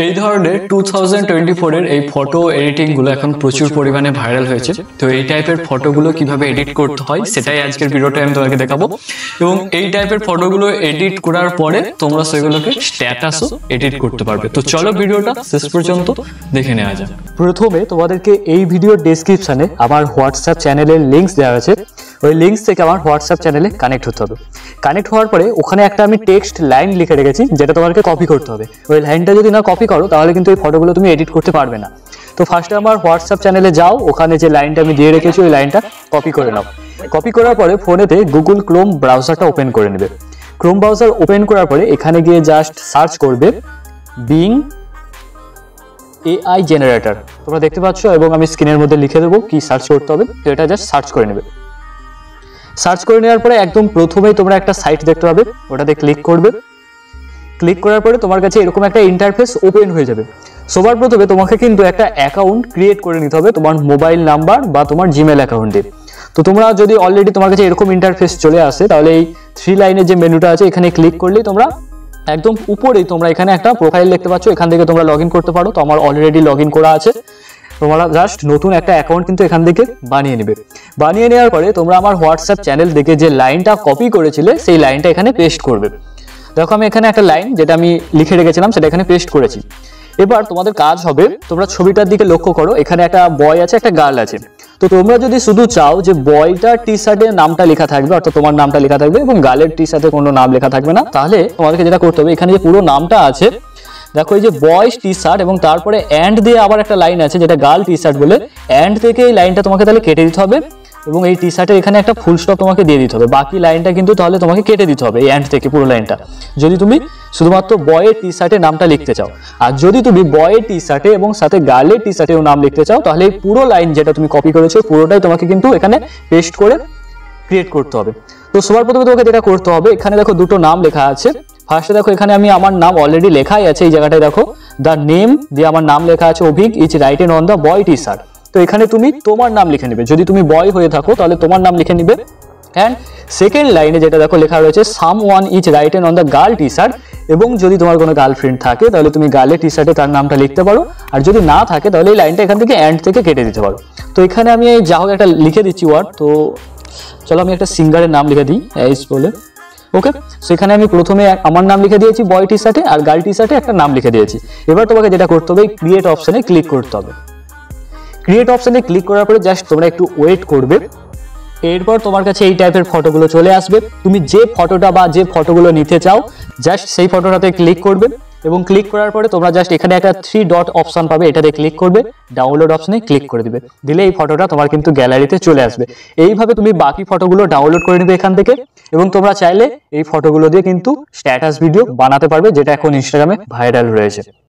এই ধরনের 2024 এর এই ফটো এডিটিং গুলো এখন প্রচুর পরিমাণে ভাইরাল হয়েছে। তো এই টাইপের ফটোগুলো কিভাবে এডিট করতে হয় সেটাই আজকের ভিডিওতে আমি তোমাকে দেখাবো। এবং এই টাইপের ফটোগুলো এডিট করার পরে তোমরা সেগুলোকে স্ট্যাটাসও এডিট করতে পারবে। তো চলো ভিডিওটা শেষ পর্যন্ত দেখে নেওয়া যাক। প্রথমে তোমাদেরকে এই ভিডিওর ডেসক্রিপশনে আমার হোয়াটসঅ্যাপ চ্যানেলের লিঙ্কস দেওয়া আছে, ওই লিঙ্কস থেকে আমার হোয়াটসঅ্যাপ চ্যানেলে কানেক্ট হতে হবে। কানেক্ট হওয়ার পরে ওখানে একটা আমি টেক্সট লাইন লিখে রেখেছি, যেটা তোমাকে কপি করতে হবে। ওই লাইনটা যদি না কপি করো তাহলে কিন্তু এই ফটোগুলো তুমি এডিট করতে পারবে না। তো ফার্স্টে আমার হোয়াটসঅ্যাপ চ্যানেলে যাও, ওখানে যে লাইনটা আমি দিয়ে রেখেছি ওই লাইনটা কপি করে নাও। কপি করার পরে ফোনেতে গুগল ক্রোম ব্রাউজারটা ওপেন করে নেবে। ক্রোম ব্রাউজার ওপেন করার পরে এখানে গিয়ে জাস্ট সার্চ করবে বিং এআই জেনারেটর। তোমরা দেখতে পাচ্ছ এবং আমি স্ক্রিনের মধ্যে লিখে দেবো কি সার্চ করতে হবে। তো এটা জাস্ট সার্চ করে নেবে। সার্চ করে নেওয়ার পরে একদম প্রথমেই তোমরা একটা সাইট দেখতে পাবে, ওটাতে ক্লিক করবে। ক্লিক করার পরে তোমার কাছে এরকম একটা ইন্টারফেস ওপেন হয়ে যাবে। সবার প্রথমে তোমাকে কিন্তু একটা অ্যাকাউন্ট ক্রিয়েট করে নিতে হবে তোমার মোবাইল নাম্বার বা তোমার জিমেল অ্যাকাউন্টে। তো তোমরা যদি অলরেডি তোমার কাছে এরকম ইন্টারফেস চলে আসে তাহলে এই 3 লাইনের যে মেনুটা আছে এখানে ক্লিক করলেই তোমরা একদম উপরেই তোমরা এখানে একটা প্রোফাইল দেখতে পাচ্ছ, এখান থেকে তোমরা লগ ইন করতে পারো। তো আমার অলরেডি লগ ইন করা আছে। তোমরা জাস্ট নতুন একটা অ্যাকাউন্ট কিন্তু এখান থেকে বানিয়ে নেবে। বানিয়ে নেওয়ার পরে তোমরা আমার হোয়াটসঅ্যাপ চ্যানেল থেকে যে লাইনটা কপি করেছিলে সেই লাইনটা এখানে পেস্ট করবে। দেখো আমি এখানে একটা লাইন যেটা আমি লিখে রেখেছিলাম সেটা এখানে পেস্ট করেছি। এবার তোমাদের কাজ হবে, তোমরা ছবিটার দিকে লক্ষ্য করো, এখানে একটা বয় আছে একটা গার্ল আছে। তো তোমরা যদি শুধু চাও যে বয়টার টি শার্টে নামটা লেখা থাকবে, অর্থাৎ তোমার নামটা লেখা থাকবে এবং গার্লের টি শার্টে কোনো নাম লেখা থাকবে না, তাহলে তোমাদেরকে যেটা করতে হবে এখানে যে পুরো নামটা আছে, দেখো এই যে বয়েজ টি শার্ট এবং তারপরে অ্যান্ড দিয়ে আবার একটা লাইন আছে যেটা গার্ল টি শার্ট বলে, অ্যান্ড থেকে এই লাইনটা তোমাকে তাহলে কেটে দিতে হবে এবং এই টি শার্টের এখানে একটা ফুল স্টপ তোমাকে দিয়ে দিতে হবে। বাকি লাইনটা কিন্তু তাহলে তোমাকে কেটে দিতে হবে এই অ্যান্ড থেকে পুরো লাইনটা, যদি তুমি শুধুমাত্র বয়ের টি শার্টে নামটা লিখতে চাও। আর যদি তুমি বয়ের টি শার্টে এবং সাথে গার্লের টি শার্টেও নাম লিখতে চাও তাহলে এই পুরো লাইন যেটা তুমি কপি করেছো পুরোটাই তোমাকে কিন্তু এখানে পেস্ট করে ক্রিয়েট করতে হবে। তো সবার প্রথমে তোমাকে যেটা করতে হবে, এখানে দেখো দুটো নাম লেখা আছে। ফার্স্টে দেখো এখানে আমি আমার নাম অলরেডি লেখাই আছে, এই জায়গাটায় দেখো দ্য নেম দিয়ে আমার নাম লেখা আছে Abhik is written on the boy T shirt. তো এখানে তুমি তোমার নাম লিখে নেবে, যদি তুমি বয় হয়ে থাকো তাহলে তোমার নাম লিখে নিবে। অ্যান্ড সেকেন্ড লাইনে যেটা দেখো লেখা রয়েছে someone is written on the girl T shirt, এবং যদি তোমার কোনো গার্লফ্রেন্ড থাকে তাহলে তুমি গার্লের টি শার্টে তার নামটা লিখতে পারো, আর যদি না থাকে তাহলে এই লাইনটা এখান থেকে অ্যান্ড থেকে কেটে দিতে পারো। তো এখানে আমি যা হোক একটা লিখে দিচ্ছি ওয়ার্ড। তো চলো আমি একটা সিঙ্গারের নাম লিখে দিই এইস বলে। ওকে, সেখানে আমি প্রথমে আমার নাম লিখে দিয়েছি বয় টি শার্টে, আর গার্ল টি শার্টে একটা নাম লিখে দিয়েছি। এবার তোমাকে যেটা করতে হবে ক্রিয়েট অপশনে ক্লিক করতে হবে। ক্রিয়েট অপশনে ক্লিক করার পরে জাস্ট তোমরা একটু ওয়েট করবে। এরপর তোমার কাছে এই টাইপের ফটোগুলো চলে আসবে। তুমি যে ফটোটা বা যে ফটোগুলো নিতে চাও জাস্ট সেই ফটোটাতে ক্লিক করবে এবং ক্লিক করার পরে তোমরা জাস্ট এখানে একটা 3 ডট অপশন পাবে, এটাতে ক্লিক করবে, ডাউনলোড অপশনে ক্লিক করে দিবে। দিলে এই ফটোটা তোমার কিন্তু গ্যালারিতে চলে আসবে। এইভাবে তুমি বাকি ফটোগুলো ডাউনলোড করে নেবে এখান থেকে, এবং তোমরা চাইলে এই ফটোগুলো দিয়ে কিন্তু স্ট্যাটাস ভিডিও বানাতে পারবে, যেটা এখন ইনস্টাগ্রামে ভাইরাল রয়েছে।